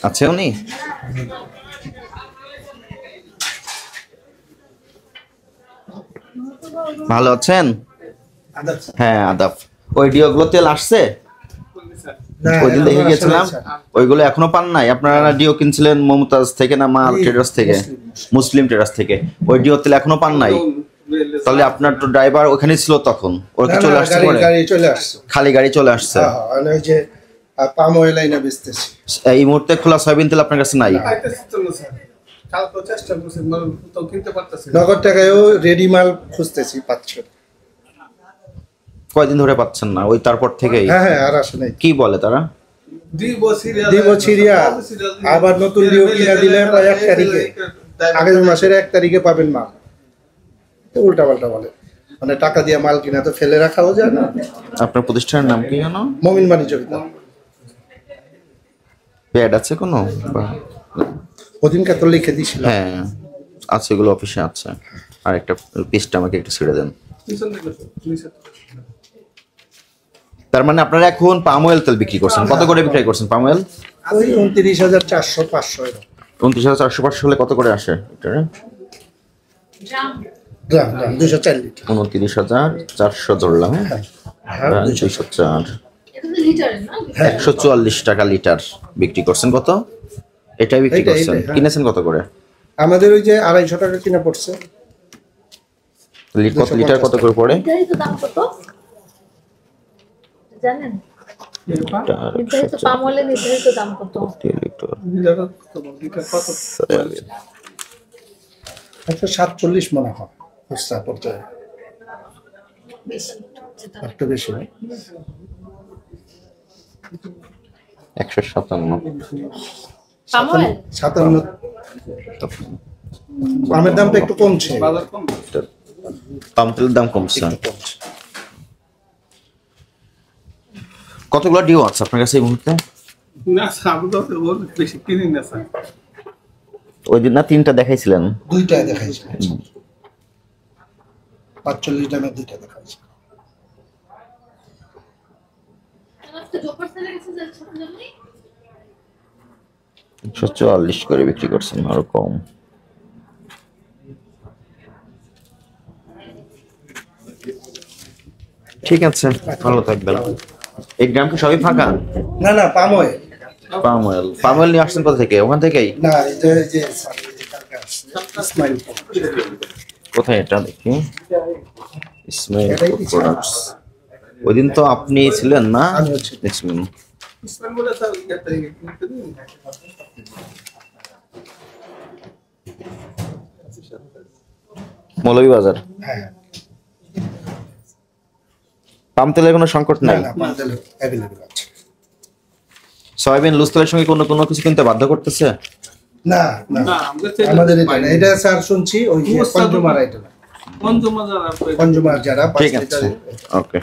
আছে উনি? ভালো আছেন? হ্যাঁ আদাব। ওই ডিওগুলো তেল আসছে? ওই দিন দেখে গেছিলাম, ওইগুলো এখনো পান নাই? আপনারা ডিও কিনছিলেন মমতাজ থেকে না মা ট্রেডার্স থেকে? মুসলিম ট্রেডার্স থেকে। ওই ডিও তেল এখনো পান নাই? তাহলে আপনার তো ড্রাইভার ওখানে ছিল তখন, ওর কি চলে আসছে? খালি গাড়ি চলে আসছে। পাম অয়েল আইনা বেচতেছি। এই মুহূর্তে খোলা সয়াবিন তেল আপনার কাছে নাই? নগদ টাকায়ও রেডি মাল খুঁজতেছি, পাচ্ছি। কয়দিন ধরে পাচ্ছেন না? ওই তারপর থেকেই? হ্যাঁ আর আসে নাই। কি বলে তারা? দিব সিরিয়াল, আবার নতুন ডিও কিনা দিলে 1 তারিখে, আগামী মাসের 1 তারিখে পাবেন মাল। উল্টা পাল্টা বলে, মানে টাকা দিয়ে মাল কিনা তো ফেলে রাখাও যায় না। আপনার প্রতিষ্ঠানের নাম কি জানো? মমিন বাণিজ্য বিতান। প্যাড আছে কোনো? ওদিনকে তো লিখে দিছিল। হ্যাঁ আছে, এগুলো অফিসে আছে। আর একটা পিসটা আমাকে একটু ছেড়ে দেন। তার মানে আপনারা এখন পাম অয়েল তেল বিক্রি করছেন, কত করে বিক্রি করছেন পাম অয়েল? ওই 29,400 500 এরকম। 29,400 500 হলে কত করে আসে এটারে? গ্রাম 204 লিটার। 29,400 ধরলাম। হ্যাঁ 204, 144 টাকা লিটার বিক্রি করছেন। কত এটাই বিক্রি করছেন? কিনেছেন কত করে? আমাদের ওই যে 250 টাকা কিনা পড়ছে। লিটার কত করে পড়ে দাম কত জানেন? নির্ধারিত পাম অয়েলের নির্ধারিত দাম কত? 147 মনে হয় খুচরা পর্যায়ে। একটু বেশি। 157। পামের দামটা একটু কমছে, পাম তেলের দাম কমছে। কতগুলো ডিও আছে আপনার কাছে এই মুহূর্তে? ওই দিন না 3টা দেখাইছিলেন? 2টা দেখাইছিলেন, 45 দামের 2টা দেখাইছি। 144 করে বিক্রি করছেন, আরো কম। ঠিক আছে, ভালো থাকবেন। এই গ্রাম কি সবই ফাঁকা? না না, palm oil. Palm oil, palm oil নিয়ে আসছেন কোথা থেকে? ওখান থেকেই? না এটা যে ইসমাইল কোথায় এটা দেখি? ইসমাইল প্রোডাক্টস। ওই দিন তো আপনি ছিলেন না? মৌলভীবাজার। হ্যাঁ, পাম তেলের কোনো সংকট নাই? না পাম তেল अवेलेबल আছে। সয়াবিন লুজ তেলের সঙ্গে কোনো কিছু কিনতে বাধ্য করতেছে? না না, আমাদের এটা স্যার শুনছি ওই যে কনজুমার আইটেম, কনজুমার যারা 5 লিটার। ওকে।